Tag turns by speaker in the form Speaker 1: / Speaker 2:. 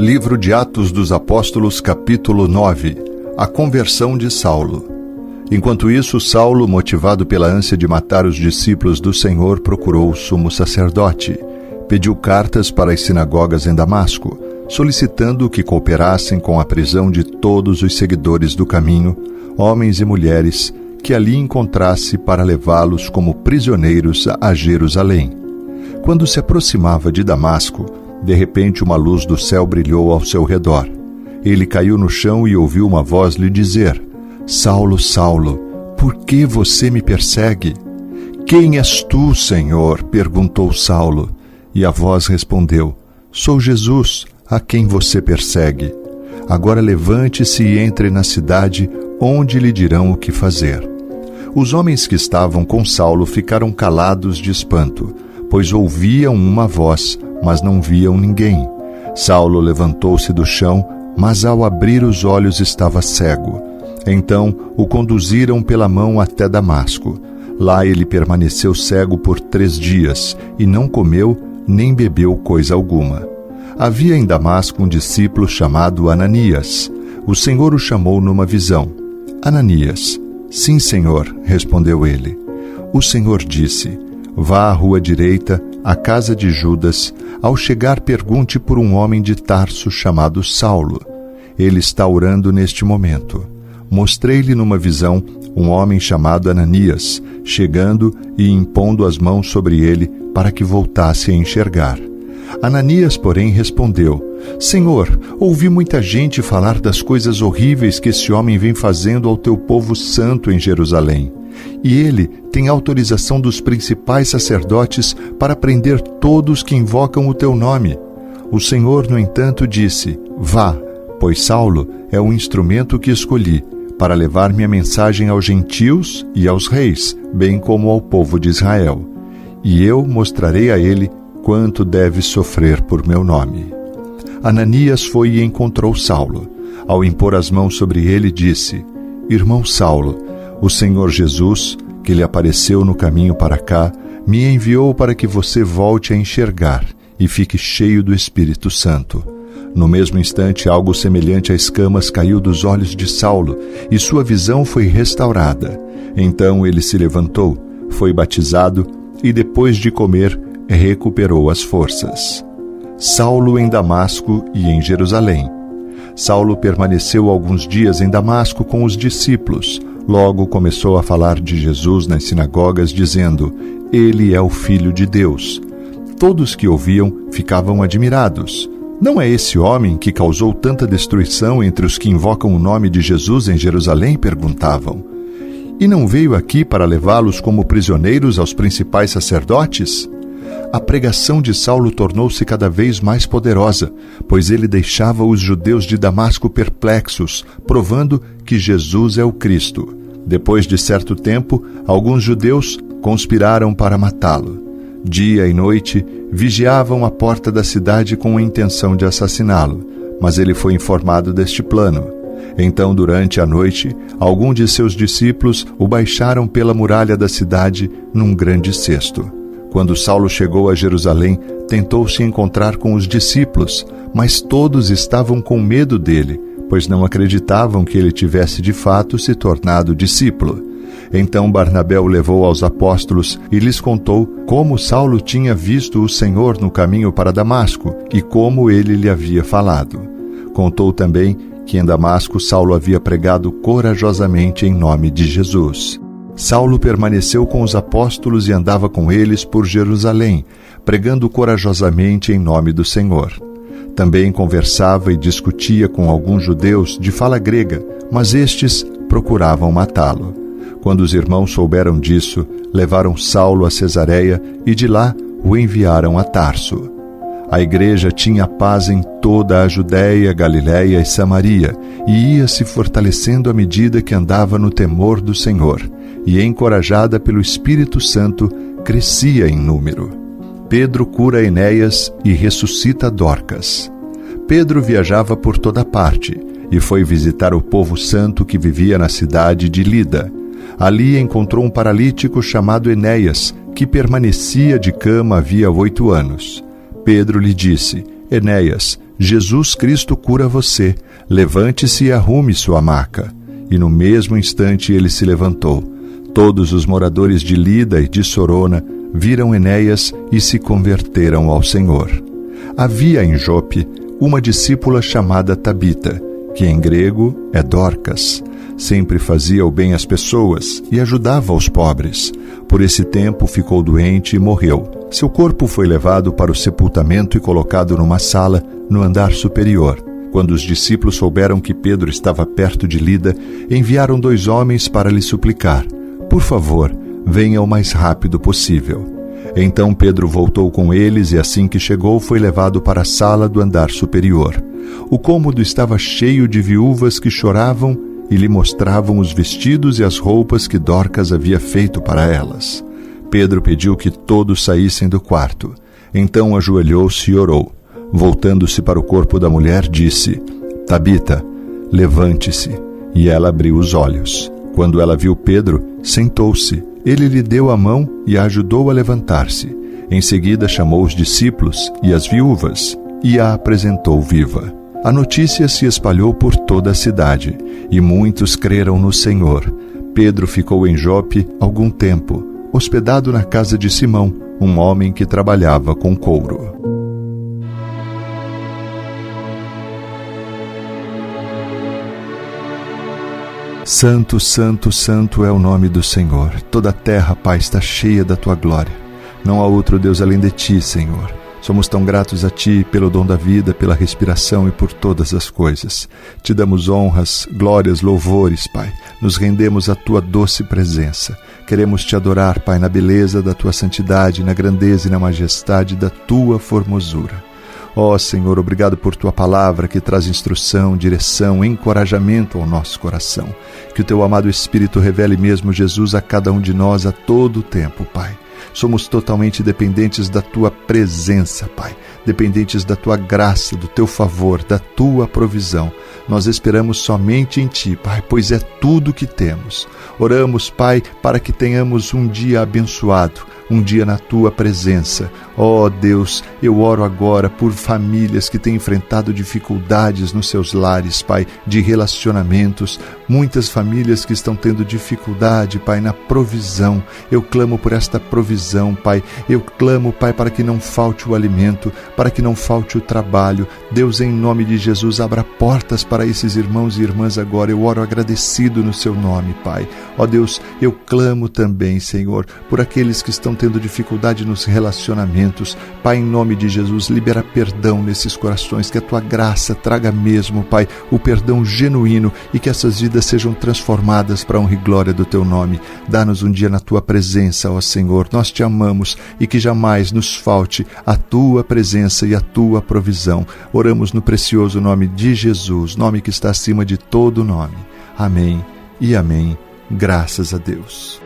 Speaker 1: Livro de Atos dos Apóstolos, capítulo 9. A conversão de Saulo. Enquanto isso, Saulo, motivado pela ânsia de matar os discípulos do Senhor, procurou o sumo sacerdote. Pediu cartas para as sinagogas em Damasco, solicitando que cooperassem com a prisão de todos os seguidores do caminho, homens e mulheres, que ali encontrasse para levá-los como prisioneiros a Jerusalém. Quando se aproximava de Damasco, de repente uma luz do céu brilhou ao seu redor. Ele caiu no chão e ouviu uma voz lhe dizer: Saulo, Saulo, por que você me persegue? Quem és tu, Senhor? Perguntou Saulo. E a voz respondeu: Sou Jesus, a quem você persegue. Agora levante-se e entre na cidade, onde lhe dirão o que fazer. Os homens que estavam com Saulo ficaram calados de espanto, pois ouviam uma voz, mas não viam ninguém. Saulo levantou-se do chão, mas ao abrir os olhos estava cego. Então o conduziram pela mão até Damasco. Lá ele permaneceu cego por 3 dias, e não comeu nem bebeu coisa alguma. Havia em Damasco um discípulo chamado Ananias. O Senhor o chamou numa visão. Ananias. Sim, Senhor, respondeu ele. O Senhor disse: Vá à rua direita, à casa de Judas. Ao chegar, pergunte por um homem de Tarso chamado Saulo. Ele está orando neste momento. Mostrei-lhe numa visão um homem chamado Ananias, chegando e impondo as mãos sobre ele para que voltasse a enxergar. Ananias, porém, respondeu: Senhor, ouvi muita gente falar das coisas horríveis que esse homem vem fazendo ao teu povo santo em Jerusalém. E ele tem autorização dos principais sacerdotes para prender todos que invocam o teu nome. O Senhor, no entanto, disse: Vá, pois Saulo é o instrumento que escolhi para levar minha mensagem aos gentios e aos reis, bem como ao povo de Israel. E eu mostrarei a ele quanto deve sofrer por meu nome. Ananias foi e encontrou Saulo. Ao impor as mãos sobre ele, disse: Irmão Saulo, o Senhor Jesus, que lhe apareceu no caminho para cá, me enviou para que você volte a enxergar e fique cheio do Espírito Santo. No mesmo instante, algo semelhante a escamas caiu dos olhos de Saulo, e sua visão foi restaurada. Então ele se levantou, foi batizado, e depois de comer, recuperou as forças. Saulo em Damasco e em Jerusalém. Saulo permaneceu alguns dias em Damasco com os discípulos. Logo começou a falar de Jesus nas sinagogas, dizendo: Ele é o Filho de Deus. Todos que ouviam ficavam admirados. Não é esse homem que causou tanta destruição entre os que invocam o nome de Jesus em Jerusalém? Perguntavam. E não veio aqui para levá-los como prisioneiros aos principais sacerdotes? A pregação de Saulo tornou-se cada vez mais poderosa, pois ele deixava os judeus de Damasco perplexos, provando que Jesus é o Cristo. Depois de certo tempo, alguns judeus conspiraram para matá-lo. Dia e noite, vigiavam a porta da cidade com a intenção de assassiná-lo, mas ele foi informado deste plano. Então, durante a noite, alguns de seus discípulos o baixaram pela muralha da cidade num grande cesto. Quando Saulo chegou a Jerusalém, tentou se encontrar com os discípulos, mas todos estavam com medo dele, pois não acreditavam que ele tivesse de fato se tornado discípulo. Então Barnabé o levou aos apóstolos e lhes contou como Saulo tinha visto o Senhor no caminho para Damasco e como ele lhe havia falado. Contou também que em Damasco Saulo havia pregado corajosamente em nome de Jesus. Saulo permaneceu com os apóstolos e andava com eles por Jerusalém, pregando corajosamente em nome do Senhor. Também conversava e discutia com alguns judeus de fala grega, mas estes procuravam matá-lo. Quando os irmãos souberam disso, levaram Saulo a Cesareia e de lá o enviaram a Tarso. A igreja tinha paz em toda a Judéia, Galiléia e Samaria, e ia se fortalecendo à medida que andava no temor do Senhor, e encorajada pelo Espírito Santo, crescia em número. Pedro cura Enéas e ressuscita Dorcas. Pedro viajava por toda parte, e foi visitar o povo santo que vivia na cidade de Lida. Ali encontrou um paralítico chamado Enéas, que permanecia de cama havia 8 anos. Pedro lhe disse: Enéas, Jesus Cristo cura você. Levante-se e arrume sua maca. E no mesmo instante ele se levantou. Todos os moradores de Lida e de Sorona viram Enéas e se converteram ao Senhor. Havia em Jope uma discípula chamada Tabita, que em grego é Dorcas. Sempre fazia o bem às pessoas e ajudava os pobres. Por esse tempo ficou doente e morreu. Seu corpo foi levado para o sepultamento e colocado numa sala no andar superior. Quando os discípulos souberam que Pedro estava perto de Lida, enviaram 2 homens para lhe suplicar: por favor, venha o mais rápido possível. Então Pedro voltou com eles e assim que chegou foi levado para a sala do andar superior. O cômodo estava cheio de viúvas que choravam e lhe mostravam os vestidos e as roupas que Dorcas havia feito para elas. Pedro pediu que todos saíssem do quarto. Então ajoelhou-se e orou. Voltando-se para o corpo da mulher, disse: Tabita, levante-se. E ela abriu os olhos. Quando ela viu Pedro, sentou-se. Ele lhe deu a mão e a ajudou a levantar-se. Em seguida chamou os discípulos e as viúvas e a apresentou viva. A notícia se espalhou por toda a cidade e muitos creram no Senhor. Pedro ficou em Jope algum tempo, hospedado na casa de Simão, um homem que trabalhava com couro. Santo, santo, santo é o nome do Senhor. Toda a terra, Pai, está cheia da Tua glória. Não há outro Deus além de Ti, Senhor. Somos tão gratos a Ti pelo dom da vida, pela respiração e por todas as coisas. Te damos honras, glórias, louvores, Pai. Nos rendemos à Tua doce presença. Queremos Te adorar, Pai, na beleza da Tua santidade, na grandeza e na majestade da Tua formosura. Ó Senhor, obrigado por Tua palavra que traz instrução, direção, encorajamento ao nosso coração. Que o Teu amado Espírito revele mesmo Jesus a cada um de nós a todo o tempo, Pai. Somos totalmente dependentes da Tua presença, Pai. Dependentes da Tua graça, do Teu favor, da Tua provisão. Nós esperamos somente em Ti, Pai, pois é tudo que temos. Oramos, Pai, para que tenhamos um dia abençoado, um dia na Tua presença. Ó Deus, eu oro agora por famílias que têm enfrentado dificuldades nos seus lares, Pai, de relacionamentos. Muitas famílias que estão tendo dificuldade, Pai, na provisão. Eu clamo por esta provisão, Pai. Eu clamo, Pai, para que não falte o alimento, para que não falte o trabalho. Deus, em nome de Jesus, abra portas para esses irmãos e irmãs agora. Eu oro agradecido no Seu nome, Pai. Ó Deus, eu clamo também, Senhor, por aqueles que estão tendo dificuldade nos relacionamentos. Pai, em nome de Jesus, libera perdão nesses corações, que a Tua graça traga mesmo, Pai, o perdão genuíno e que essas vidas sejam transformadas para a honra e glória do Teu nome. Dá-nos um dia na Tua presença, ó Senhor. Nós Te amamos e que jamais nos falte a Tua presença e a Tua provisão. Oramos no precioso nome de Jesus, nome que está acima de todo nome. Amém e amém. Graças a Deus.